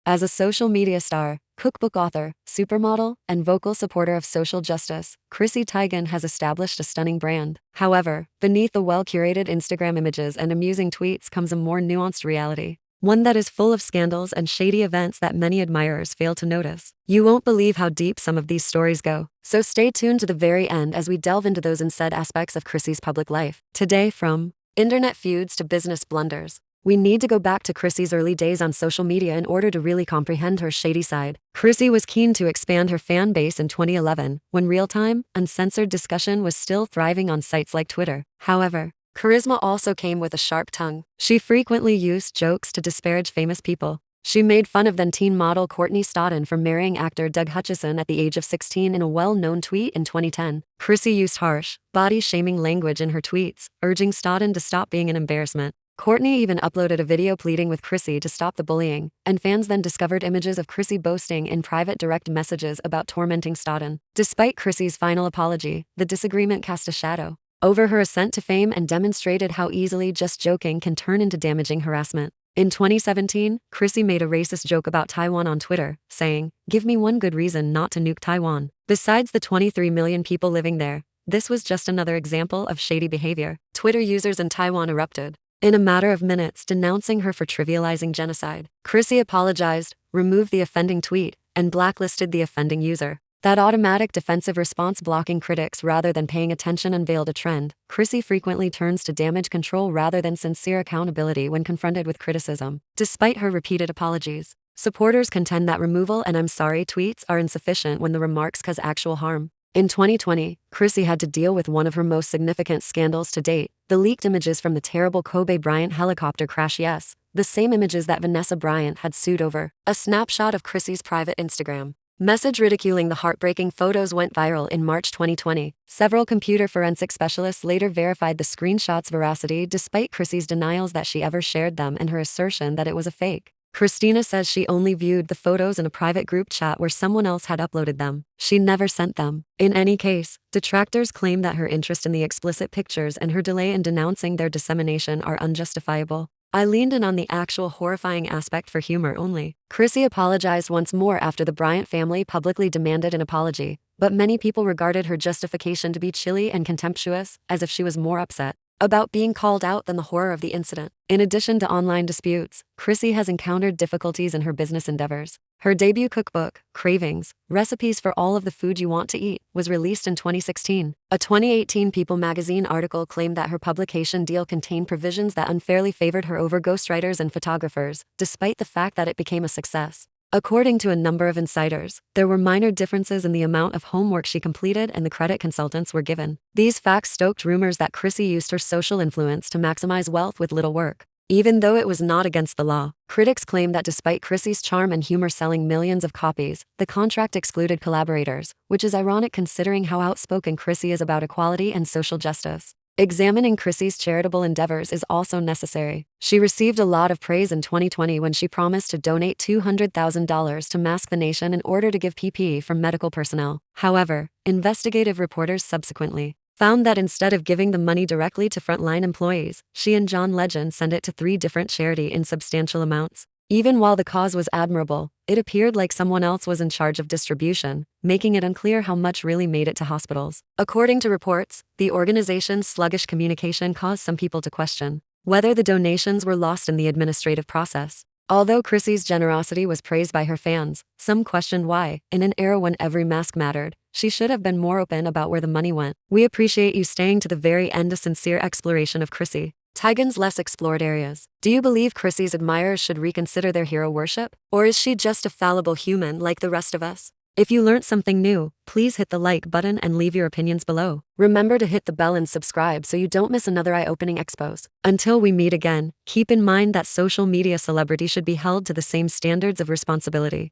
As a social media star, cookbook author, supermodel, and vocal supporter of social justice, Chrissy Teigen has established a stunning brand. However, beneath the well-curated Instagram images and amusing tweets comes a more nuanced reality. One that is full of scandals and shady events that many admirers fail to notice. You won't believe how deep some of these stories go, so stay tuned to the very end as we delve into those unsaid aspects of Chrissy's public life. Today, from internet feuds to business blunders, we need to go back to Chrissy's early days on social media in order to really comprehend her shady side. Chrissy was keen to expand her fan base in 2011, when real-time, uncensored discussion was still thriving on sites like Twitter. However, charisma also came with a sharp tongue. She frequently used jokes to disparage famous people. She made fun of then-teen model Courtney Stodden for marrying actor Doug Hutchison at the age of 16 in a well-known tweet in 2010. Chrissy used harsh, body-shaming language in her tweets, urging Stodden to stop being an embarrassment. Courtney even uploaded a video pleading with Chrissy to stop the bullying, and fans then discovered images of Chrissy boasting in private direct messages about tormenting Stodden. Despite Chrissy's final apology, the disagreement cast a shadow over her ascent to fame and demonstrated how easily just joking can turn into damaging harassment. In 2017, Chrissy made a racist joke about Taiwan on Twitter, saying, "Give me one good reason not to nuke Taiwan." Besides the 23 million people living there, this was just another example of shady behavior. Twitter users in Taiwan erupted in a matter of minutes, denouncing her for trivializing genocide. Chrissy apologized, removed the offending tweet, and blacklisted the offending user. That automatic defensive response, blocking critics rather than paying attention, unveiled a trend. Chrissy frequently turns to damage control rather than sincere accountability when confronted with criticism. Despite her repeated apologies, supporters contend that removal and "I'm sorry" tweets are insufficient when the remarks cause actual harm. In 2020, Chrissy had to deal with one of her most significant scandals to date: the leaked images from the terrible Kobe Bryant helicopter crash. Yes, the same images that Vanessa Bryant had sued over. A snapshot of Chrissy's private Instagram message ridiculing the heartbreaking photos went viral in March 2020. Several computer forensic specialists later verified the screenshots' veracity despite Chrissy's denials that she ever shared them and her assertion that it was a fake. Christina says she only viewed the photos in a private group chat where someone else had uploaded them. She never sent them. In any case, detractors claim that her interest in the explicit pictures and her delay in denouncing their dissemination are unjustifiable. I leaned in on the actual horrifying aspect for humor only. Chrissy apologized once more after the Bryant family publicly demanded an apology, but many people regarded her justification to be chilly and contemptuous, as if she was more upset about being called out than the horror of the incident. In addition to online disputes, Chrissy has encountered difficulties in her business endeavors. Her debut cookbook, Cravings: Recipes for All of the Food You Want to Eat, was released in 2016. A 2018 People magazine article claimed that her publication deal contained provisions that unfairly favored her over ghostwriters and photographers, despite the fact that it became a success. According to a number of insiders, there were minor differences in the amount of homework she completed and the credit consultants were given. These facts stoked rumors that Chrissy used her social influence to maximize wealth with little work. Even though it was not against the law, critics claim that despite Chrissy's charm and humor selling millions of copies, the contract excluded collaborators, which is ironic considering how outspoken Chrissy is about equality and social justice. Examining Chrissy's charitable endeavors is also necessary. She received a lot of praise in 2020 when she promised to donate $200,000 to Mask the Nation in order to give PPE for medical personnel. However, investigative reporters subsequently found that instead of giving the money directly to frontline employees, she and John Legend sent it to 3 different charities in substantial amounts. Even while the cause was admirable, it appeared like someone else was in charge of distribution, making it unclear how much really made it to hospitals. According to reports, the organization's sluggish communication caused some people to question whether the donations were lost in the administrative process. Although Chrissy's generosity was praised by her fans, some questioned why, in an era when every mask mattered, she should have been more open about where the money went. We appreciate you staying to the very end. A sincere exploration of Chrissy Teigen's less explored areas. Do you believe Chrissy's admirers should reconsider their hero worship? Or is she just a fallible human like the rest of us? If you learned something new, please hit the like button and leave your opinions below. Remember to hit the bell and subscribe so you don't miss another eye-opening expose. Until we meet again, keep in mind that social media celebrity should be held to the same standards of responsibility.